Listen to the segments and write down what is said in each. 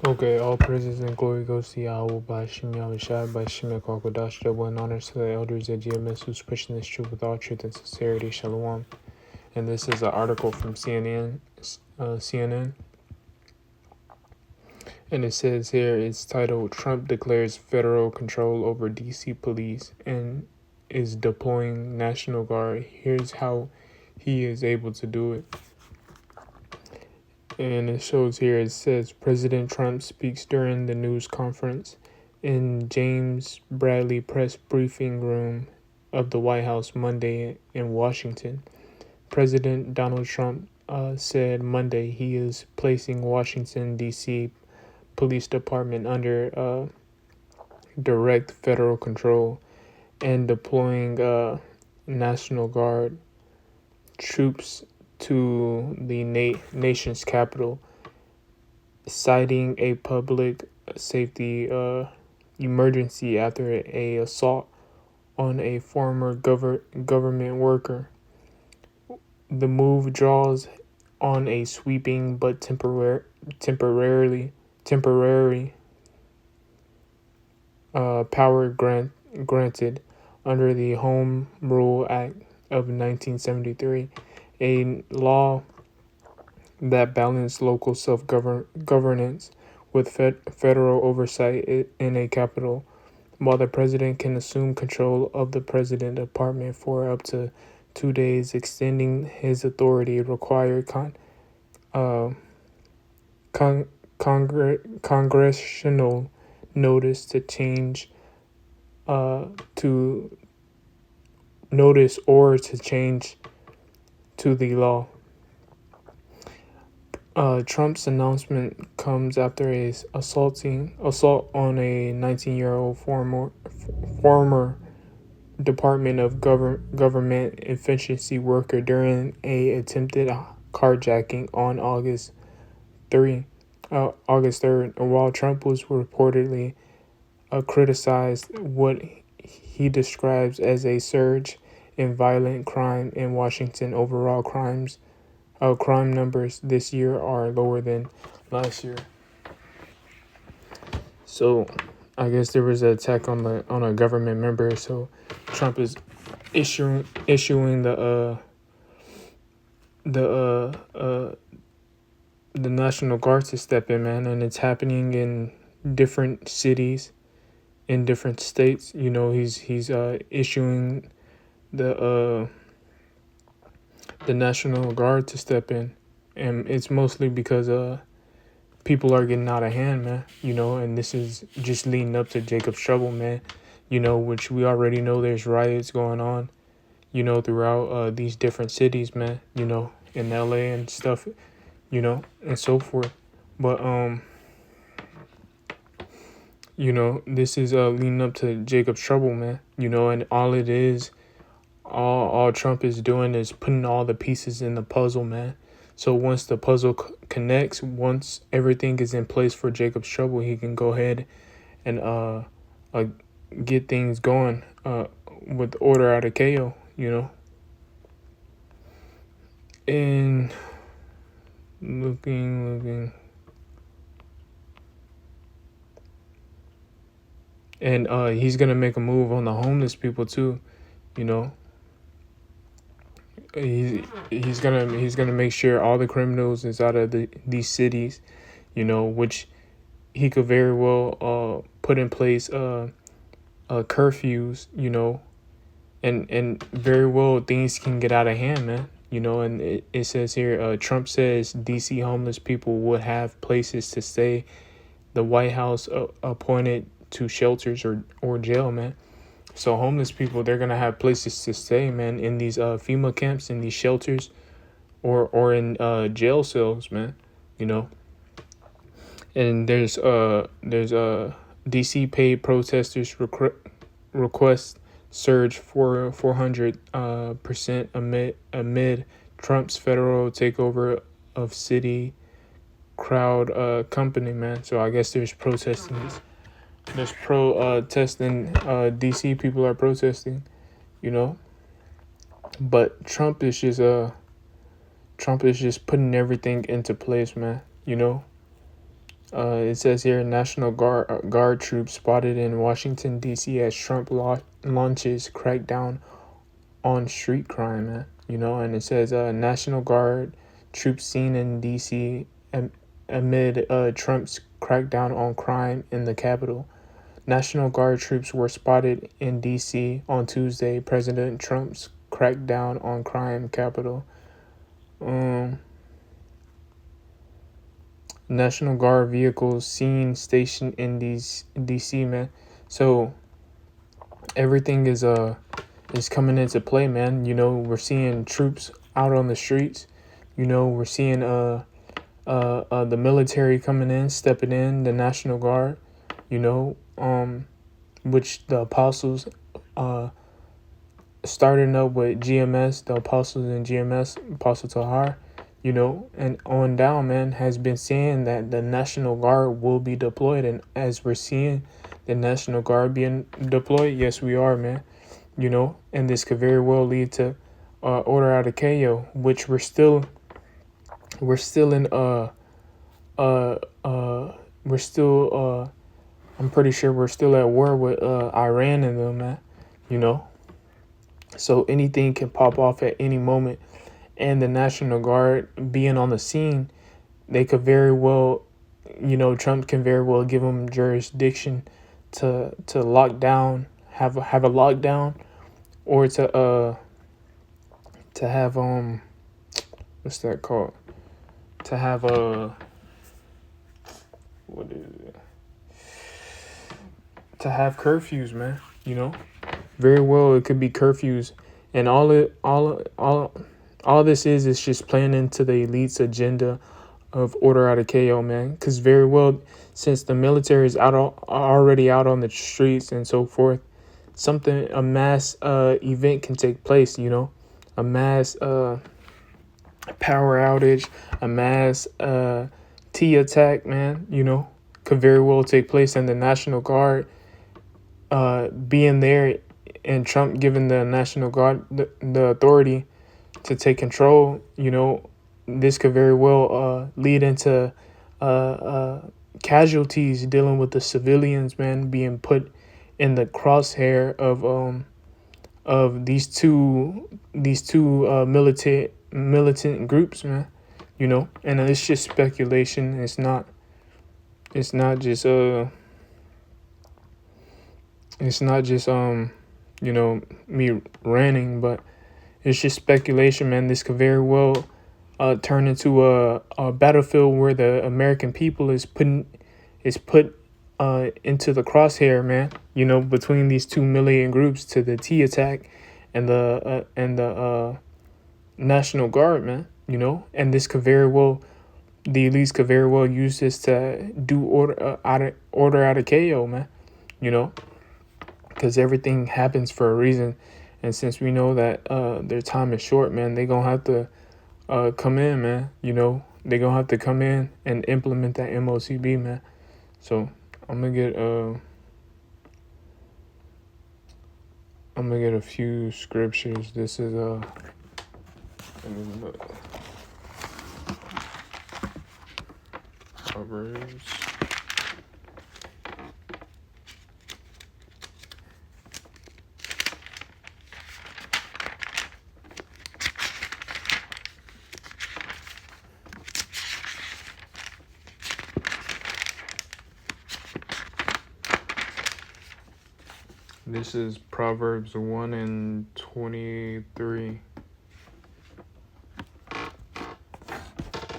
Okay, all praises and glory goes to Yahweh by Shem Yahushai by Shemek Wakodash, double and honors to the elders of GMS who's pushing this truth with all truth and sincerity. Shalom. And this is an article from CNN, and it says here it's titled Trump declares federal control over DC police and is deploying National Guard. Here's how he is able to do it. And it shows here, it says President Trump speaks during the news conference in James Bradley press briefing room of the White House Monday in Washington. President Donald Trump said Monday he is placing Washington, D.C. Police Department under direct federal control and deploying National Guard troops to the nation's capital, citing a public safety emergency after a assault on a former government worker. The move draws on a sweeping but temporary power granted under the Home Rule Act of 1973, a law that balanced local self-governance with federal oversight in a capital. While the president can assume control of the president department for up to 2 days, extending his authority required uh, congressional notice to change to notice or to change to the law. Trump's announcement comes after a assault on a 19-year-old former Department of Government efficiency worker during a attempted carjacking on August 3rd. While Trump was reportedly criticized what he describes as a surge in violent crime in Washington, overall crime numbers this year are lower than last year. So, I guess there was an attack on a government member. So, Trump is issuing the National Guard to step in, man, and it's happening in different cities, in different states. You know, he's issuing the National Guard to step in, and it's mostly because people are getting out of hand, man. You know, and this is just leading up to Jacob's trouble, man. You know, which we already know there's riots going on, you know, throughout these different cities, man. You know, in LA and stuff, you know, and so forth. But you know, this is leading up to Jacob's trouble, man. You know, and all Trump is doing is putting all the pieces in the puzzle, man. So once the puzzle connects, once everything is in place for Jacob's trouble, he can go ahead and get things going with order out of KO, you know. And looking. And he's gonna make a move on the homeless people too, you know. He's gonna make sure all the criminals is out of these cities, you know, which he could very well put in place curfews, you know, and very well things can get out of hand, man. You know, and it says here, Trump says DC homeless people would have places to stay. The White House appointed to shelters or jail, man. So homeless people, they're gonna have places to stay, man, in these FEMA camps, in these shelters, or in jail cells, man. You know. And there's DC paid protesters request surge for 400% amid Trump's federal takeover of city crowd company, man. So I guess there's protesting. There's protesting. DC people are protesting, you know. But Trump is just putting everything into place, man. You know. It says here National Guard troops spotted in Washington, D.C. as Trump launches crackdown on street crime, man. And it says National Guard troops seen in D.C. Amid Trump's crackdown on crime in the Capitol. National Guard troops were spotted in D.C. on Tuesday. President Trump's crackdown on crime Capitol. National Guard vehicles seen stationed in D.C., man. So everything is coming into play, man. We're seeing troops out on the streets. We're seeing the military coming in, stepping in, the National Guard. Which the apostles starting up with GMS, the apostles in GMS, Apostle Tahar, and on down, man, has been saying that the National Guard will be deployed. And as we're seeing the National Guard being deployed, yes, we are, man. And this could very well lead to order out of KO, which we're still in I'm pretty sure we're still at war with Iran and them, man. So anything can pop off at any moment. And the National Guard being on the scene, they could very well, Trump can very well give them jurisdiction to lock down, have a lockdown, or to have what's that called? To have what is it? To have curfews, man. Very well it could be curfews, and all this is just playing into the elite's agenda of order out of KO, man. Because very well, since the military is already out on the streets and so forth, a mass event can take place. A mass power outage, a mass T attack, man. Could very well take place, and the National Guard being there, and Trump giving the National Guard the authority to take control, this could very well lead into casualties dealing with the civilians, man, being put in the crosshair of these two militant groups, man. And it's just speculation. It's not just me ranting, but it's just speculation, man. This could very well turn into a battlefield where the American people is put into the crosshair, man. Between these 2 million groups to the T attack and the National Guard, man. And this could very well, the elites could very well use this to do order out of KO, man. Because everything happens for a reason. And since we know that their time is short, man, they gonna have to come in, man. They gonna have to come in and implement that MOCB, man. So I'm gonna get a few scriptures. This is Proverbs. This is Proverbs 1:23.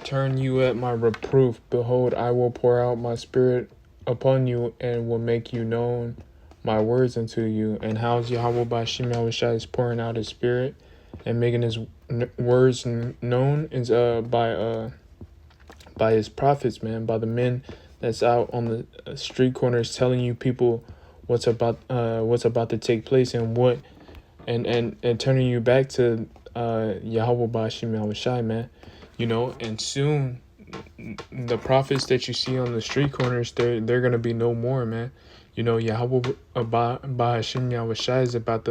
Turn you at my reproof. Behold, I will pour out my spirit upon you and will make you known my words unto you. And how's Yahweh Bashim Yahushua is pouring out his spirit and making his words known is by his prophets, man, by the men that's out on the street corners telling you people what's about to take place and turning you back to Yahweh Bashim Yahushua, man. And soon the prophets that you see on the street corners, they're gonna be no more, man. Yahweh Bashim Yahushua is about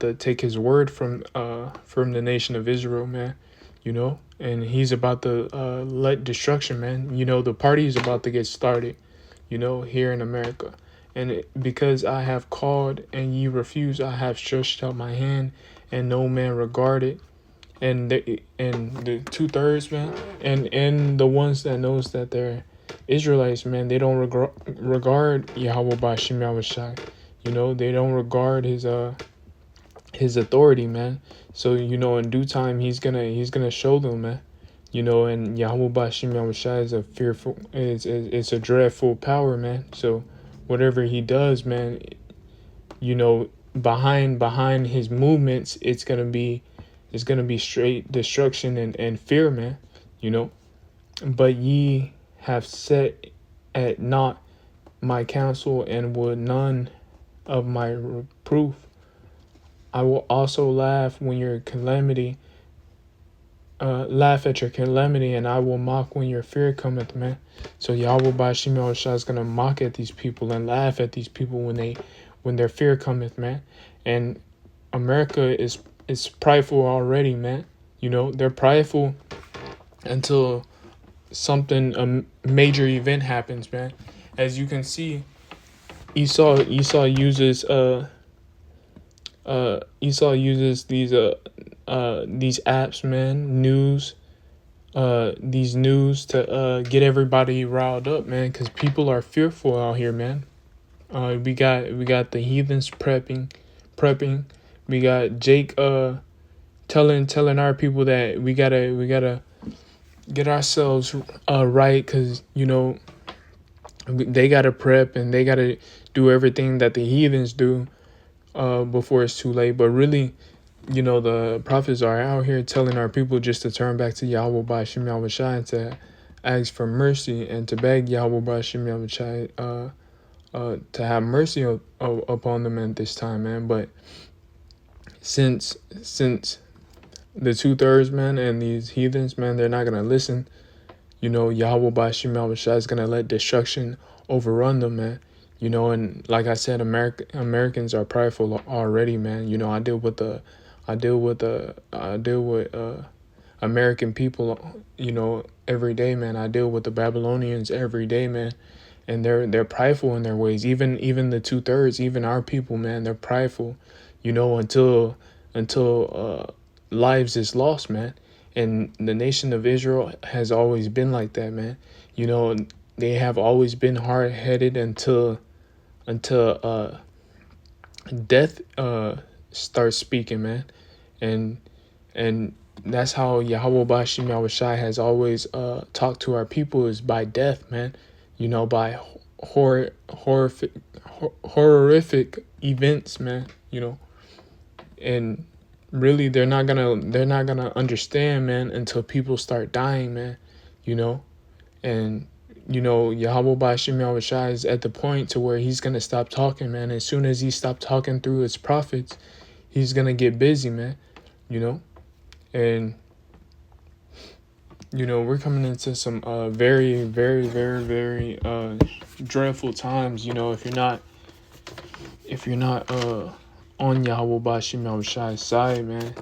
to take his word from the nation of Israel, man. and he's about to let destruction, man. The party is about to get started, here in America. And because I have called and ye refuse, I have stretched out my hand, and no man regarded. And the 2/3, man, and the ones that knows that they're Israelites, man, they don't regard Yahweh Bashim Yahushai. They don't regard his authority, man. So in due time he's gonna show them, man. And Yahweh Bashim Yahushai is a fearful, it's a dreadful power, man. So whatever he does, man, behind his movements, it's gonna be straight destruction and fear, man. you know but ye have set at naught my counsel, and would none of my reproof. I will also laugh at your calamity, and I will mock when your fear cometh, man. So Yahweh Bashim Yahushua is gonna mock at these people and laugh at these people when their fear cometh, man. And America is prideful already, man. They're prideful until a major event happens, man. As you can see, Esau uses these apps, man, these news to get everybody riled up, man, because people are fearful out here, man. We got the heathens prepping. We got Jake telling our people that we gotta get ourselves right, because they gotta prep and they gotta do everything that the heathens do before it's too late. But really, the prophets are out here telling our people just to turn back to Yahweh Bashim Yahushai, and to ask for mercy, and to beg Yahweh Bashim Yahushai to have mercy upon them at this time, man. But since the 2/3, man, and these heathens, man, they're not gonna listen. Yahweh Bashim Yahushai is gonna let destruction overrun them, man. And like I said, Americans are prideful already, man. I deal with American people, every day, man. I deal with the Babylonians every day, man. And they're prideful in their ways. Even the 2/3, even our people, man, they're prideful, until lives is lost, man. And the nation of Israel has always been like that, man. They have always been hard-headed until death starts speaking, man. And that's how Yahweh Bashim Yahushai has always talked to our people, is by death, man. By horrific events, man. And really, they're not gonna understand, man, until people start dying, man. And Yahweh Bashim Yahushai is at the point to where he's gonna stop talking, man. As soon as he stops talking through his prophets, he's gonna get busy, man. And we're coming into some very, very, very, very dreadful times. If you're not on Yahweh Bashim Yahushai's side, man,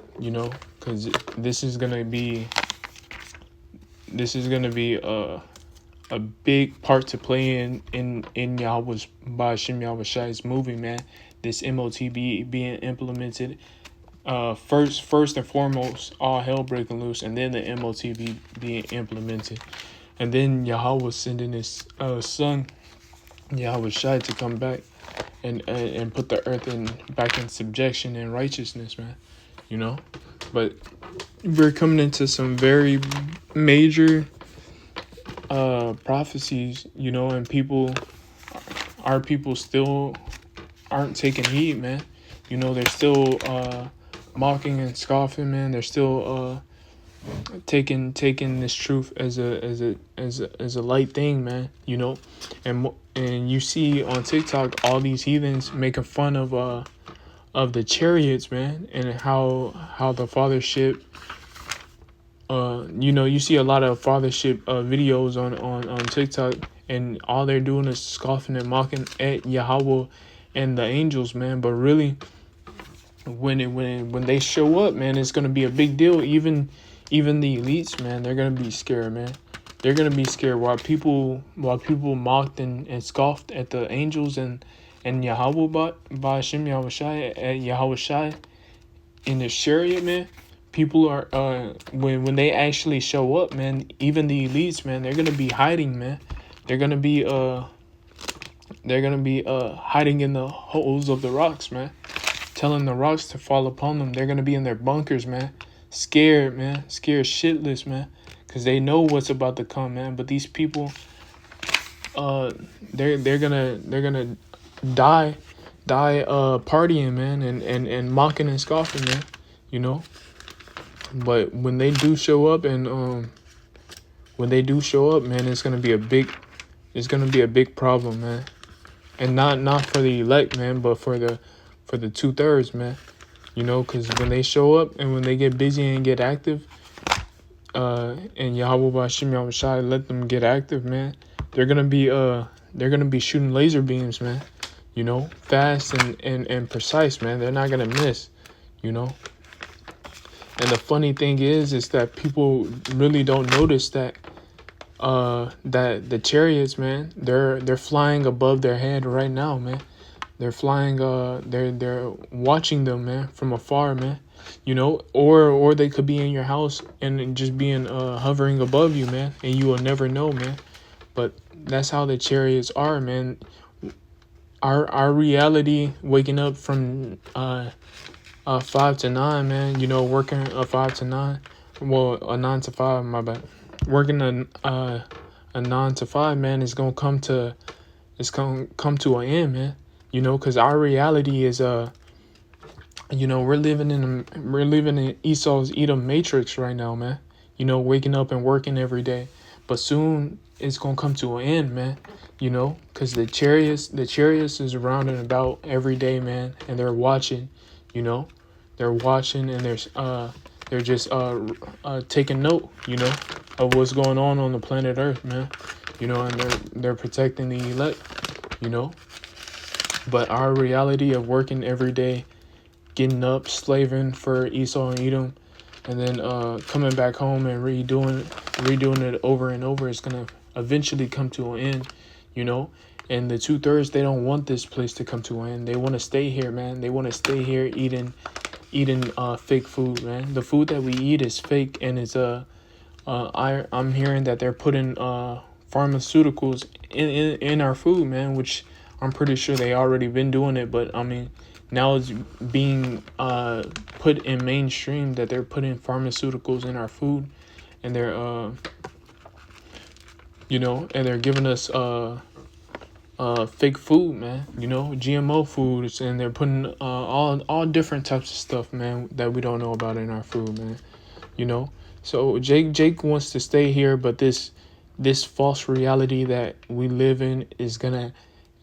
because this is gonna be a big part to play in Yahweh Bashim Yahushai's movie, man. This MOTB being implemented. First and foremost, all hell breaking loose, and then the MOTB being implemented, and then Yahweh sending his son Yahweh Shai to come back and put the earth back in subjection and righteousness, man. But we're coming into some very major prophecies, and our people still aren't taking heed, man. They're still mocking and scoffing, man. They're still taking this truth as a light thing, man. And you see on TikTok all these heathens making fun of the chariots, man, and how the fathership. You see a lot of fathership videos on TikTok, and all they're doing is scoffing and mocking at Yahweh and the angels, man. But really, when they show up, man, it's gonna be a big deal. Even Even the elites, man, they're gonna be scared, man. They're gonna be scared while people mocked and scoffed at the angels and Yahweh by Hashem Yahweh Shai at Yahweh Shai in the chariot, man. People are when they actually show up, man. Even the elites, man, they're gonna be hiding, man. They're gonna be hiding in the holes of the rocks, man. Telling the rocks to fall upon them. They're gonna be in their bunkers, man. Scared, man. Scared shitless, man. Cause they know what's about to come, man. But these people, they're gonna die partying, man, and mocking and scoffing, man. You know. But when they do show up man, it's gonna be a big problem, man. And not for the elect, man, but for the 2/3, man. You know, because when they show up and when they get busy and get active, and Yahweh Bashim Yahweh Shai let them get active, man, they're gonna be shooting laser beams, man. You know, fast and precise, man. They're not gonna miss, you know. And the funny thing is that people really don't notice that that the chariots, man, they're flying above their head right now, man. They're flying, they're watching them, man, from afar, man. You know, or they could be in your house and just being hovering above you, man, and you will never know, man. But that's how the chariots are, man. Our reality, waking up from 5 to 9, man. You know, working a 5 to 9, well, a 9 to 5, my bad. Working a 9 to 5, man, is gonna come to an end, man. You know, because our reality is you know, we're living in Esau's Edom matrix right now, man. You know, waking up and working every day, but soon it's gonna come to an end, man. You know, because the chariots is around and about every day, man, and they're watching. You know, they're watching and they're just taking note, you know, of what's going on the planet Earth, man. You know, and they're protecting the elect, you know. But our reality of working every day, getting up, slaving for Esau and Edom, and then coming back home and redoing it over and over is gonna eventually come to an end, you know. And the 2/3, they don't want this place to come to an end. They want to stay here, man. They want to stay here eating fake food, man. The food that we eat is fake, and it's I'm hearing that they're putting pharmaceuticals in our food, man, which I'm pretty sure they already been doing it, but I mean, now it's being put in mainstream that they're putting pharmaceuticals in our food, and they're you know, and they're giving us fake food, man. You know, GMO foods, and they're putting all different types of stuff, man, that we don't know about in our food, man. You know, so Jake wants to stay here, but this false reality that we live in is gonna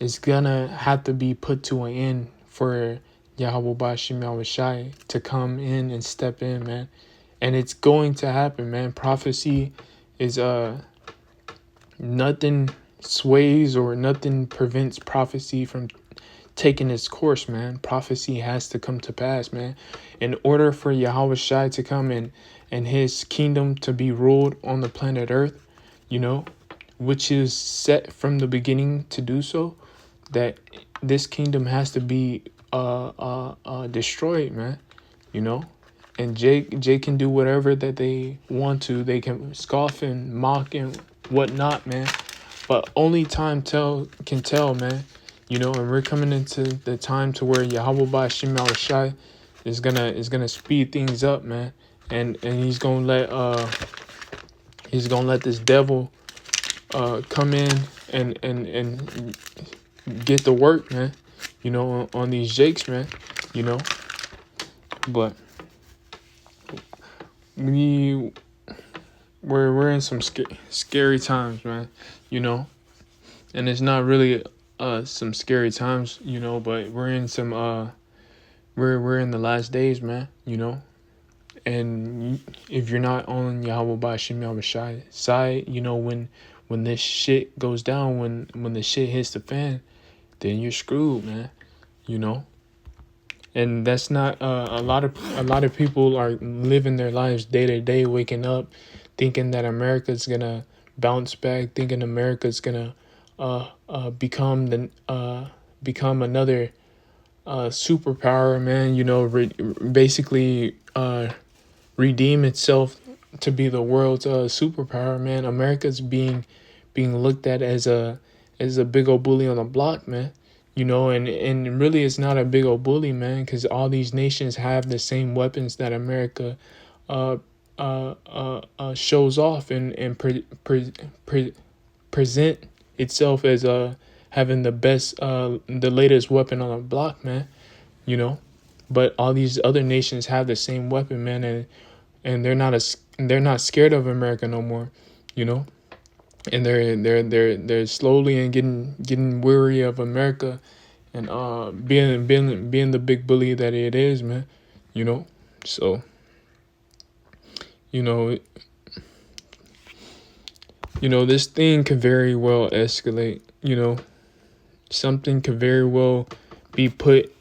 have to be put to an end for Yahweh Bashim Yahweh Shai to come in and step in, man. And it's going to happen, man. Prophecy is nothing sways or nothing prevents prophecy from taking its course, man. Prophecy has to come to pass, man. In order for Yahweh Shai to come in and his kingdom to be ruled on the planet Earth, you know, which is set from the beginning to do so, that this kingdom has to be destroyed, man. You know, and Jake can do whatever that they want to. They can scoff and mock and whatnot, man. But only time can tell, man. You know, and we're coming into the time to where Yahweh Bashim Yahweh Shai is gonna speed things up, man. And he's gonna let this devil come in and get the work, man. You know, on these Jakes, man. You know, but we're in some scary times, man. You know, and it's not really some scary times, you know, but we're in some we're in the last days, man. You know, and if you're not on Yahweh Bashim Yahweh Shai side, you know, when this shit goes down, when the shit hits the fan, then you're screwed, man. You know, And that's not a lot of people are living their lives day to day, waking up thinking that America's gonna bounce back, thinking America's gonna become another superpower, man. Basically redeem itself to be the world's superpower, man. America's being looked at as a big old bully on the block, man. And really it's not a big old bully, man, because all these nations have the same weapons that America uh, shows off and present itself as having the best, the latest weapon on the block, man. You know, but all these other nations have the same weapon, man, and they're not scared of America no more. You know, and they're slowly and getting weary of America and being the big bully that it is, man. You know, so you know this thing could very well escalate. Something could very well be put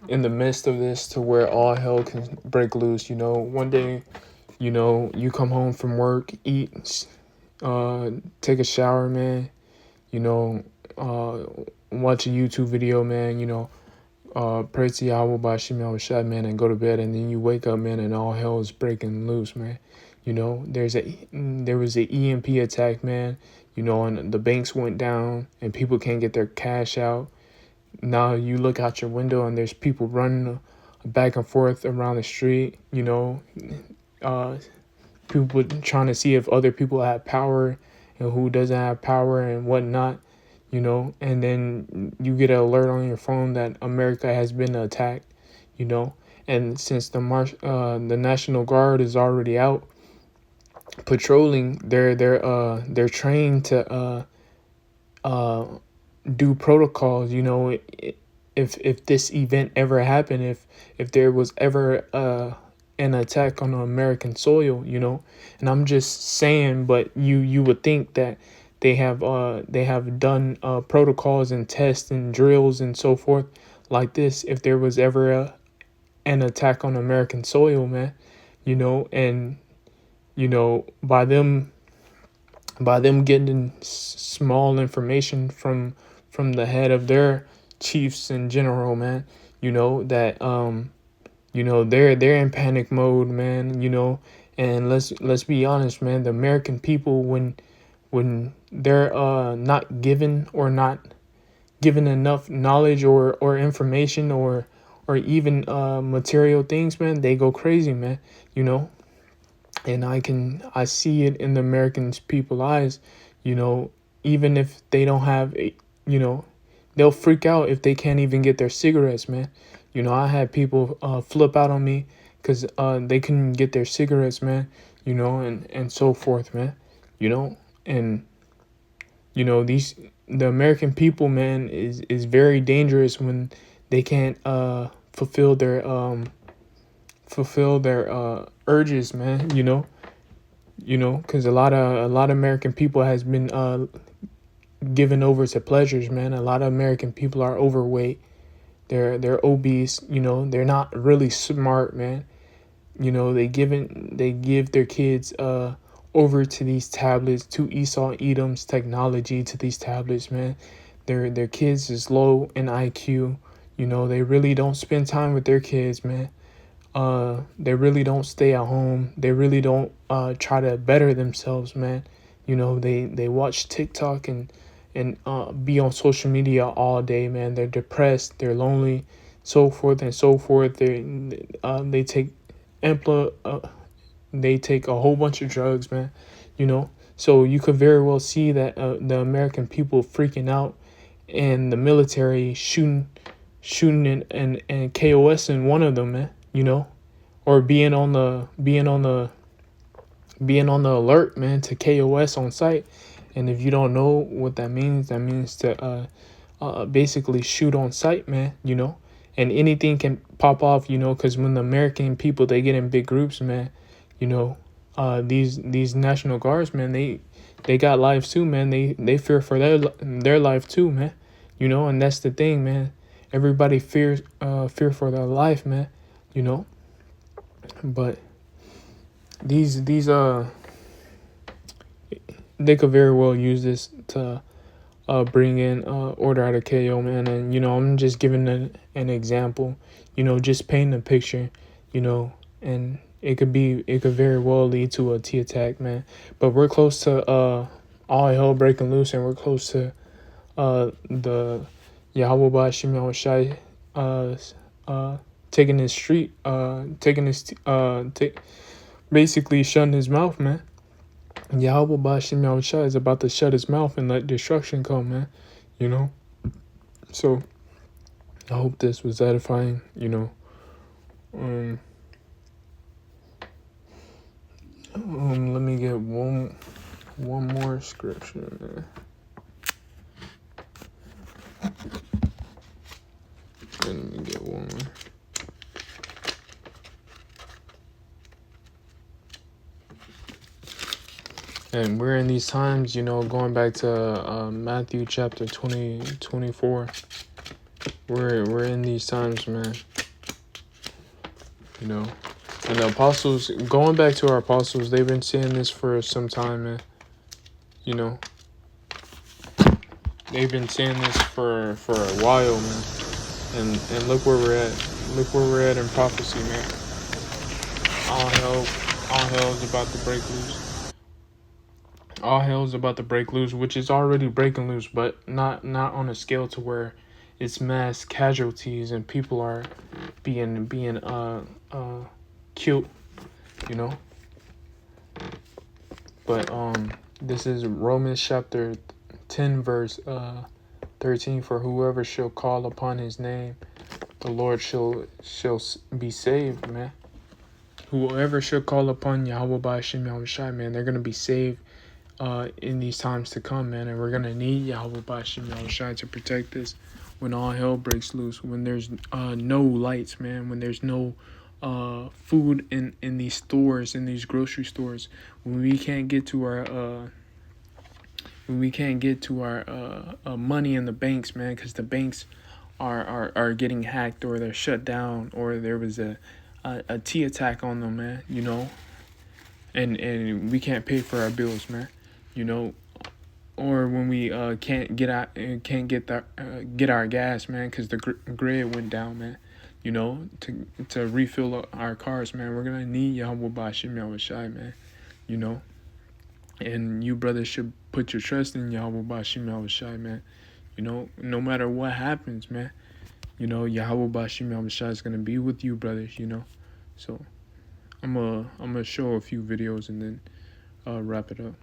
in the midst of this to where all hell can break loose. One day, you come home from work, eat, take a shower, man. You know, watch a YouTube video, man. Pray to Yahweh by Shemel Shad, man, and go to bed, and then you wake up, man, and all hell is breaking loose, man. There was a EMP attack, man. And the banks went down, and people can't get their cash out. Now you look out your window, and there's people running back and forth around the street. Uh, People trying to see if other people have power and who doesn't have power and whatnot. And then you get an alert on your phone that America has been attacked. And since the National Guard is already out patrolling, they're trained to do protocols. If this event ever happened, if there was ever an attack on American soil, and I'm just saying, but you would think that they have done protocols and tests and drills and so forth like this if there was ever an attack on American soil, man. And by them getting small information from the head of their chiefs in general, man, that they're in panic mode, man. And let's be honest, man. The American people, when they're not given or not given enough knowledge or information or even material things, man, they go crazy, man. And I see it in the American people's eyes. Even if they don't have they'll freak out if they can't even get their cigarettes, man. I had people flip out on me because they couldn't get their cigarettes, man. And so forth, man. And the American people, man, is very dangerous when they can't fulfill their urges, man. Because a lot of American people has been given over to pleasures, man. A lot of American people are overweight. They're obese. They're not really smart, man. They give their kids over to these tablets, to Esau Edom's technology, to these tablets, man. Their kids is low in IQ. They really don't spend time with their kids, man. They really don't stay at home. They really don't try to better themselves, man. They watch TikTok and be on social media all day, man. They're depressed, they're lonely, so forth and so forth. They take they take a whole bunch of drugs, man. So you could very well see that the American people freaking out and the military shooting and KOS in one of them, man. Or being on the alert, man, to KOS on site. And if you don't know what that means to basically shoot on sight, man. And anything can pop off, because when the American people, they get in big groups, man. These National Guards, man, they got lives too, man. They fear for their life too, man. And that's the thing, man. everybody fear for their life, man. You know, but these they could very well use this to bring in order out of KO, man. And I'm just giving an example, just painting a picture, and it could very well lead to a T attack, man. But we're close to all hell breaking loose, and we're close to the Yahweh Shimon Shai taking his street, basically shutting his mouth, man. Yahweh Bashim Yahushua is about to shut his mouth and let destruction come, man. So I hope this was edifying, let me get one more scripture, man. Let me get one more. And we're in these times, going back to Matthew chapter 24. We're in these times, man. And the apostles, going back to our apostles, they've been saying this for some time, man. They've been saying this for a while, man. And look where we're at. Look where we're at in prophecy, man. All hell is about to break loose. All hell is about to break loose, which is already breaking loose, but not on a scale to where it's mass casualties and people are being killed, But this is Romans chapter 10 verse 13. For whoever shall call upon his name, the Lord shall be saved, man. Whoever shall call upon Yahweh B'Hashem Yahushai, man, they're gonna be saved in these times to come, man. And we're gonna need Yahweh B'Hashem Yahushai to protect us when all hell breaks loose, when there's no lights, man, when there's no food in these stores, in these grocery stores, when we can't get to our money in the banks, man, because the banks are getting hacked, or they're shut down, or there was a T attack on them, man, and we can't pay for our bills, man, or when we can't get our gas, man, because the grid went down, man, to refill our cars, man. We're gonna need Yahweh B'Hashem Yahushai, man, and you brothers should put your trust in Yahweh B'Hashem Yahushai, man. No matter what happens, man, Yahweh B'Hashem Yahushai is gonna be with you, brothers, So I'm gonna show a few videos and then wrap it up.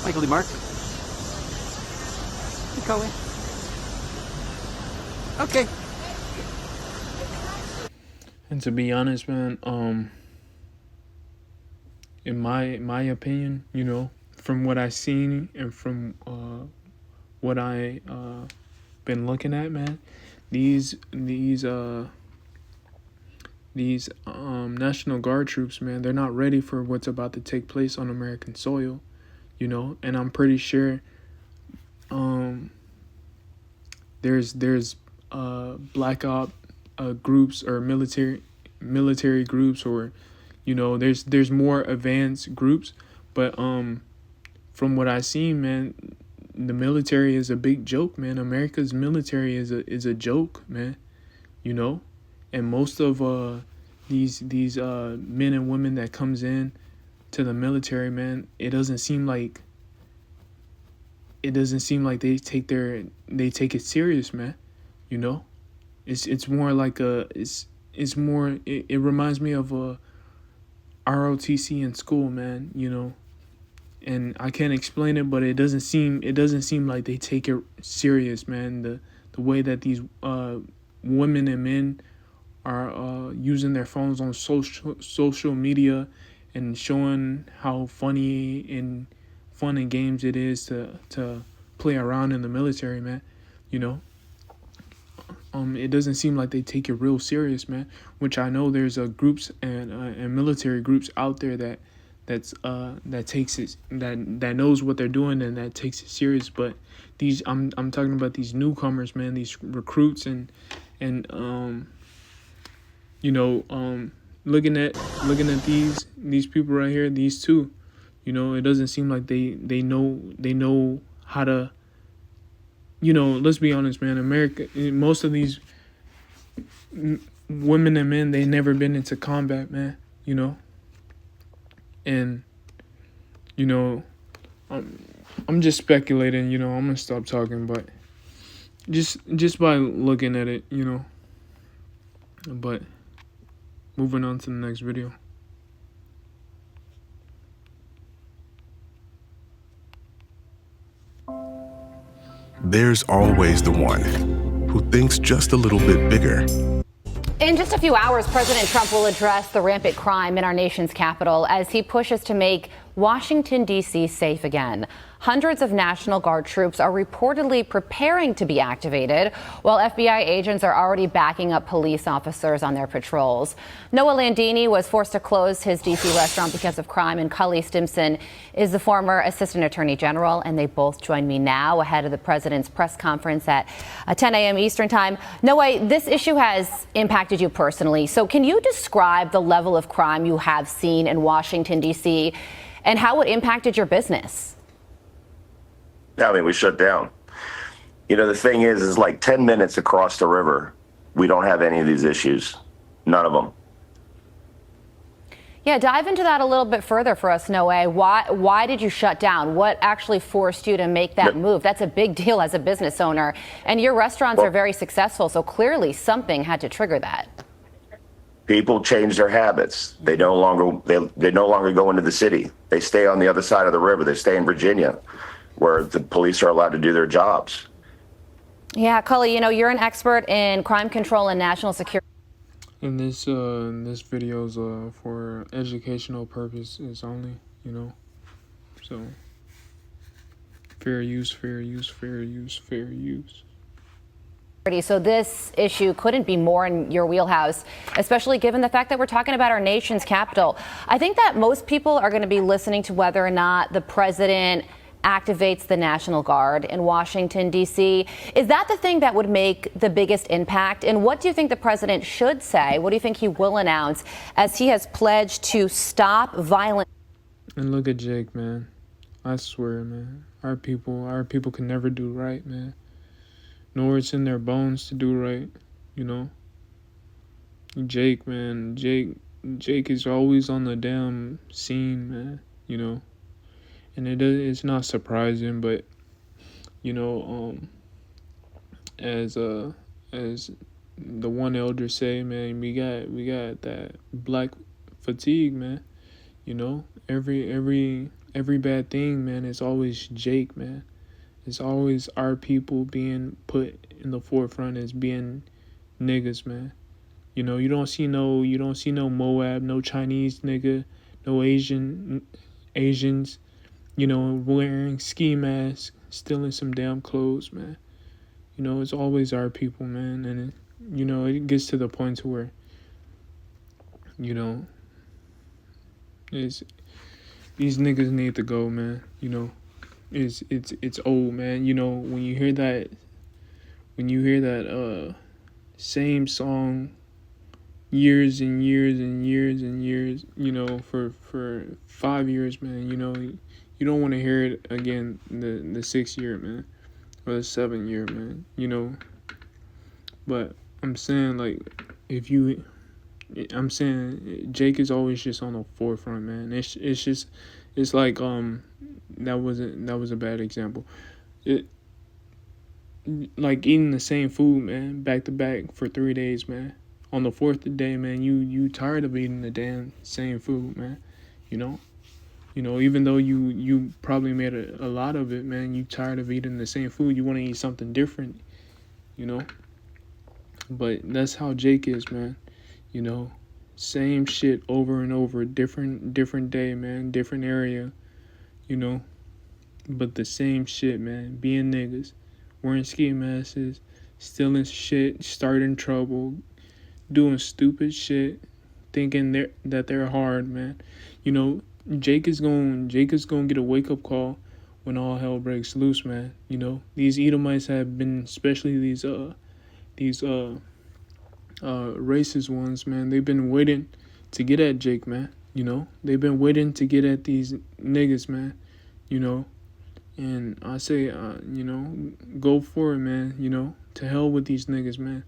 Michael D. Mark. You call me. Okay. And to be honest, man, in my opinion, from what I've seen and from what I been looking at, man, these National Guard troops, man, they're not ready for what's about to take place on American soil, and I'm pretty sure there's black op groups or military groups, or there's more advanced groups, but from what I seen, man, the military is a big joke, man. America's military is a joke, man, and most of these men and women that comes in to the military, man, it doesn't seem like they take it serious, man. You know, it's more like it reminds me of a ROTC in school, man. You know, and I can't explain it, but it doesn't seem like they take it serious, man. The way that these women and men are using their phones on social media and showing how funny and fun and games it is to play around in the military, man. You know, it doesn't seem like they take it real serious, man. Which I know there's groups and military groups out there that takes it that knows what they're doing and that takes it serious. But these I'm talking about these newcomers, man. These recruits and looking at these people right here, these two. You know, it doesn't seem like they know how to. You know, let's be honest, man. America, most of these women and men, they never been into combat, man. You know, and you know, I'm just speculating. You know, I'm gonna stop talking, but just by looking at it, you know. But moving on to the next video. There's always the one who thinks just a little bit bigger. In just a few hours, President Trump will address the rampant crime in our nation's capital as he pushes to make Washington, D.C. safe again. Hundreds of National Guard troops are reportedly preparing to be activated, while FBI agents are already backing up police officers on their patrols. Noah Landini was forced to close his D.C. restaurant because of crime, and Cully Stimson is the former Assistant Attorney General, and they both join me now ahead of the president's press conference at 10 a.m. Eastern Time. Noah, this issue has impacted you personally, so can you describe the level of crime you have seen in Washington, D.C., and how it impacted your business? I mean, we shut down. You know, the thing is like 10 minutes across the river, we don't have any of these issues. None of them. Yeah, dive into that a little bit further for us, Noah. Why did you shut down? What actually forced you to make that move? That's a big deal as a business owner. And your restaurants are very successful, so clearly something had to trigger that. People change their habits. They no longer go into the city. They stay on the other side of the river. They stay in Virginia, where the police are allowed to do their jobs. Yeah, Cully, you know, you're an expert in crime control and national security. And this video's for educational purposes only, you know. So fair use, fair use, fair use, fair use. So this issue couldn't be more in your wheelhouse, especially given the fact that we're talking about our nation's capital. I think that most people are going to be listening to whether or not the president activates the National Guard in Washington, D.C. Is that the thing that would make the biggest impact? And what do you think the president should say? What do you think he will announce as he has pledged to stop violence? And look at Jake, man. I swear, man. Our people can never do right, man. Nor it's in their bones to do right, you know. Jake, man. Jake is always on the damn scene, man, you know. And it's not surprising, but you know, as the one elder say, man, we got that black fatigue, man. You know, every bad thing, man, it's always Jake, man. It's always our people being put in the forefront as being niggas, man. You know, you don't see no Moab, no Chinese nigga, no Asians, you know, wearing ski masks, stealing some damn clothes, man. You know, it's always our people, man. And you know, it gets to the point to where, you know, these niggas need to go, man. You know, it's old, man. You know, when you hear that same song years and years and years and years, you know, for 5 years, man, you know, you don't want to hear it again the 6th year, man, or the 7th year, man, you know. But I'm saying, like, if you I'm saying Jake is always just on the forefront, man. It's like that was a bad example. It like eating the same food, man, back to back for 3 days, man. On the fourth day, man, you tired of eating the damn same food, man. You know, even though you probably made a lot of it, man, you tired of eating the same food. You want to eat something different, you know. But that's how Jake is, man. You know, same shit over and over, different day, man, different area, you know. But the same shit, man. Being niggas, wearing ski masks, stealing shit, starting trouble, doing stupid shit, thinking that they're hard, man. You know, Jake is gonna get a wake up call when all hell breaks loose, man. You know, these Edomites have been, especially these racist ones, man. They've been waiting to get at Jake, man. You know, they've been waiting to get at these niggas, man. You know, and I say, you know, go for it, man. You know, to hell with these niggas, man.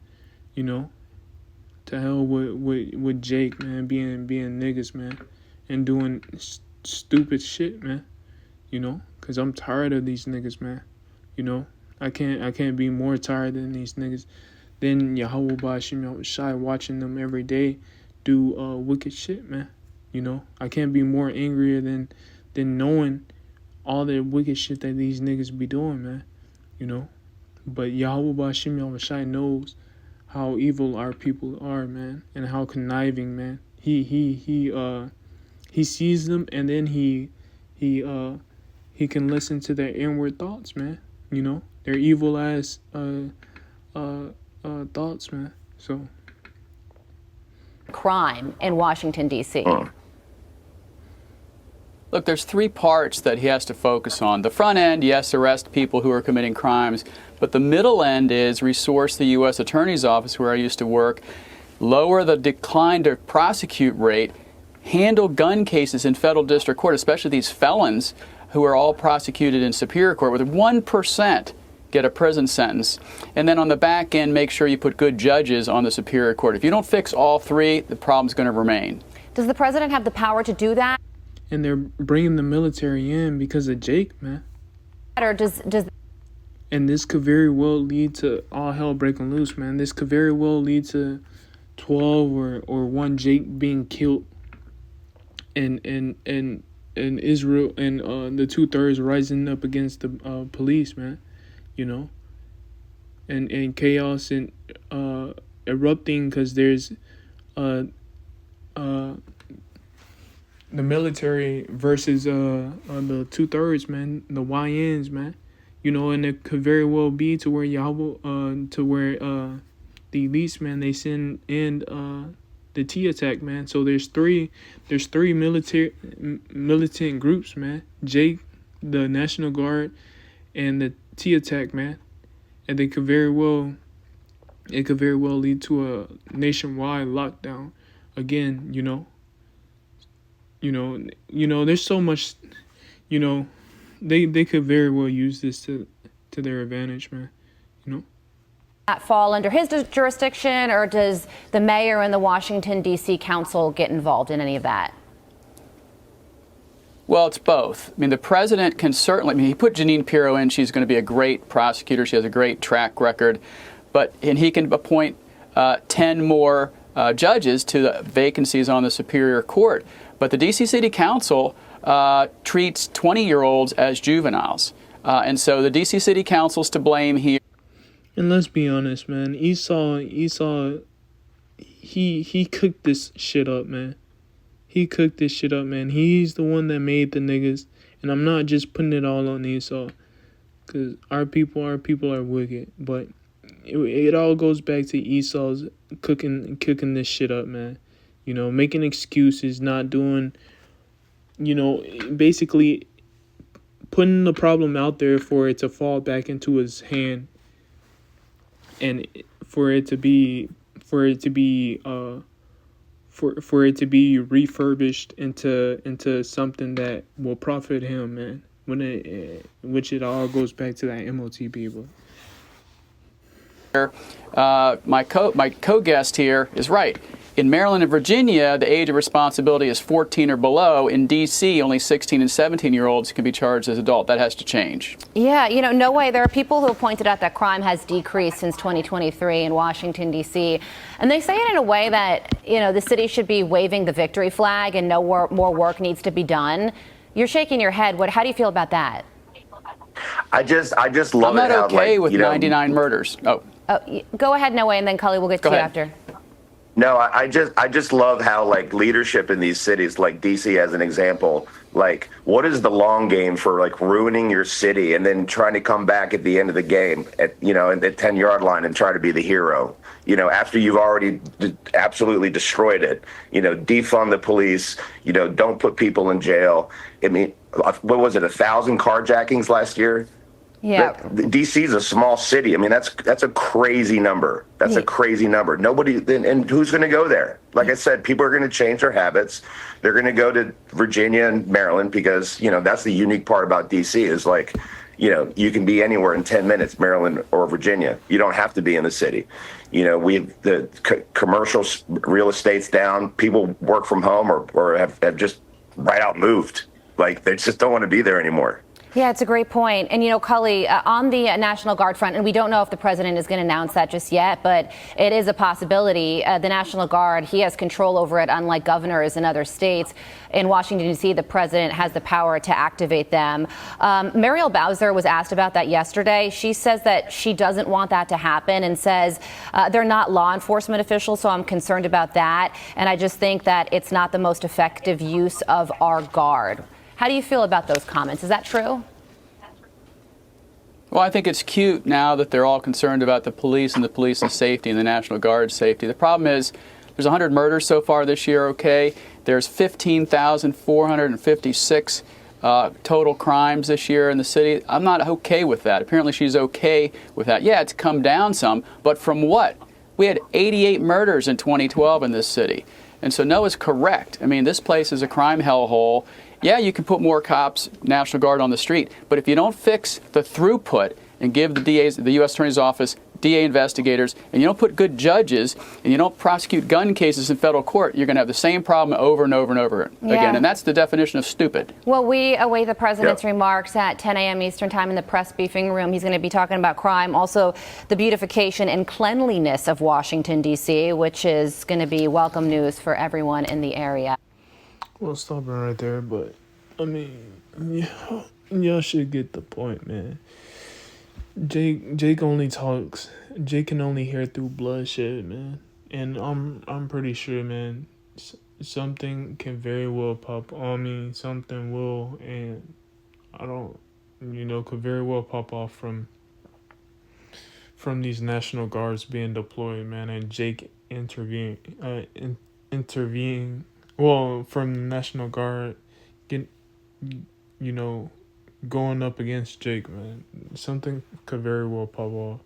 You know, to hell with Jake, man. Being niggas, man, and doing stupid shit, man. You know, cause I'm tired of these niggas, man. You know, I can't be more tired than these niggas. Then Yahweh Bashim Yahushai, watching them every day do wicked shit, man. You know, I can't be more angrier than knowing all the wicked shit that these niggas be doing, man. You know, but Yahweh Bashim Yahushai knows how evil our people are, man, and how conniving, man. He sees them, and then he can listen to their inward thoughts, man. You know, their evil ass thoughts, man. So crime in Washington, D.C. Look, there's three parts that he has to focus on. The front end, yes, arrest people who are committing crimes. But the middle end is resource the U.S. Attorney's Office, where I used to work, lower the decline to prosecute rate, handle gun cases in federal district court, especially these felons who are all prosecuted in Superior Court, with 1% get a prison sentence. And then on the back end, make sure you put good judges on the Superior Court. If you don't fix all three, the problem's going to remain. Does the president have the power to do that? And they're bringing the military in because of Jake, man. Or does And this could very well lead to all hell breaking loose, man. This could very well lead to 12 or one Jake being killed, and Israel and the 2/3 rising up against the police, man. You know, and chaos and erupting because there's the military versus the 2/3, man, the YNs, man. You know, and it could very well be to where Yahweh, to where the elites, man, they send in the T attack, man. So there's three militant groups, man. Jake, the National Guard, and the T attack, man. And it could very well lead to a nationwide lockdown again. You know, there's so much, you know, they could very well use this to their advantage, man. You know. That fall under his jurisdiction, or does the mayor and the Washington, D.C. council get involved in any of that? Well, it's both. I mean, the president can certainly, he put Jeanine Pirro in. She's going to be a great prosecutor. She has a great track record. And he can appoint 10 more judges to the vacancies on the Superior Court. But the D.C. City Council treats 20-year-olds as juveniles. And so the D.C. City Council's to blame here. And let's be honest, man. Esau, he cooked this shit up, man. He cooked this shit up, man. He's the one that made the niggas. And I'm not just putting it all on Esau. Because our people are wicked. But it all goes back to Esau's cooking this shit up, man. You know, making excuses, not doing, you know, basically putting the problem out there for it to fall back into his hand. And for it to be refurbished into something that will profit him, man. Which it all goes back to that MOT people. My co-guest here is right. In Maryland and Virginia, the age of responsibility is 14 or below. In D.C., only 16 and 17-year-olds can be charged as adult. That has to change. Yeah, no way. There are people who have pointed out that crime has decreased since 2023 in Washington, D.C. And they say it in a way that, the city should be waving the victory flag and no more work needs to be done. You're shaking your head. How do you feel about that? I just love I'm not it how, okay with 99 murders. Oh, go ahead, Noe, and then Cully, we'll get to you after. No, I just love how leadership in these cities, like DC as an example, what is the long game for ruining your city and then trying to come back at the end of the game at the 10-yard line and try to be the hero, after you've already absolutely destroyed it, defund the police, don't put people in jail. I mean, what was it, 1,000 carjackings last year? Yeah. DC is a small city. I mean, that's a crazy number. That's a crazy number. Nobody, and who's going to go there? Like I said, people are going to change their habits. They're going to go to Virginia and Maryland because, that's the unique part about DC is you can be anywhere in 10 minutes, Maryland or Virginia. You don't have to be in the city. The commercial real estate's down. People work from home or have just right out moved. They just don't want to be there anymore. Yeah, it's a great point. And, Cully, on the National Guard front, and we don't know if the president is going to announce that just yet, but it is a possibility. The National Guard, he has control over it, unlike governors in other states. In Washington, D.C., the president has the power to activate them. Muriel Bowser was asked about that yesterday. She says that she doesn't want that to happen and says they're not law enforcement officials, so I'm concerned about that. And I just think that it's not the most effective use of our guard. How do you feel about those comments? Is that true? Well, I think it's cute now that they're all concerned about the police and the police's safety and the National Guard's safety. The problem is there's 100 murders so far this year, okay? There's 15,456 total crimes this year in the city. I'm not okay with that. Apparently she's okay with that. Yeah, it's come down some, but from what? We had 88 murders in 2012 in this city. And so Noah's correct. I mean, this place is a crime hellhole. Yeah, you can put more cops, National Guard on the street, but if you don't fix the throughput and give the U.S. Attorney's Office, DA investigators, and you don't put good judges, and you don't prosecute gun cases in federal court, you're going to have the same problem over and over and over again. And that's the definition of stupid. Well, we await the president's remarks at 10 a.m. Eastern time in the press briefing room. He's going to be talking about crime, also the beautification and cleanliness of Washington, D.C., which is going to be welcome news for everyone in the area. Well, stopping right there, but I mean, y'all should get the point, man. Jake only talks. Jake can only hear through bloodshed, man. And I'm pretty sure, man, something can very well pop on me. Something will, and I don't, could very well pop off from these National Guards being deployed, man, and Jake intervening. Well, from the National Guard, going up against Jake, man. Something could very well pop off,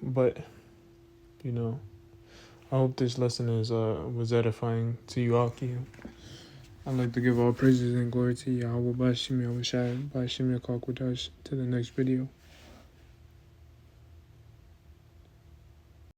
but, I hope this lesson was edifying to you, Aki. I'd like to give all praises and glory to Yahweh Bashim Yahushai Bashim Yakwakwadosh to the next video.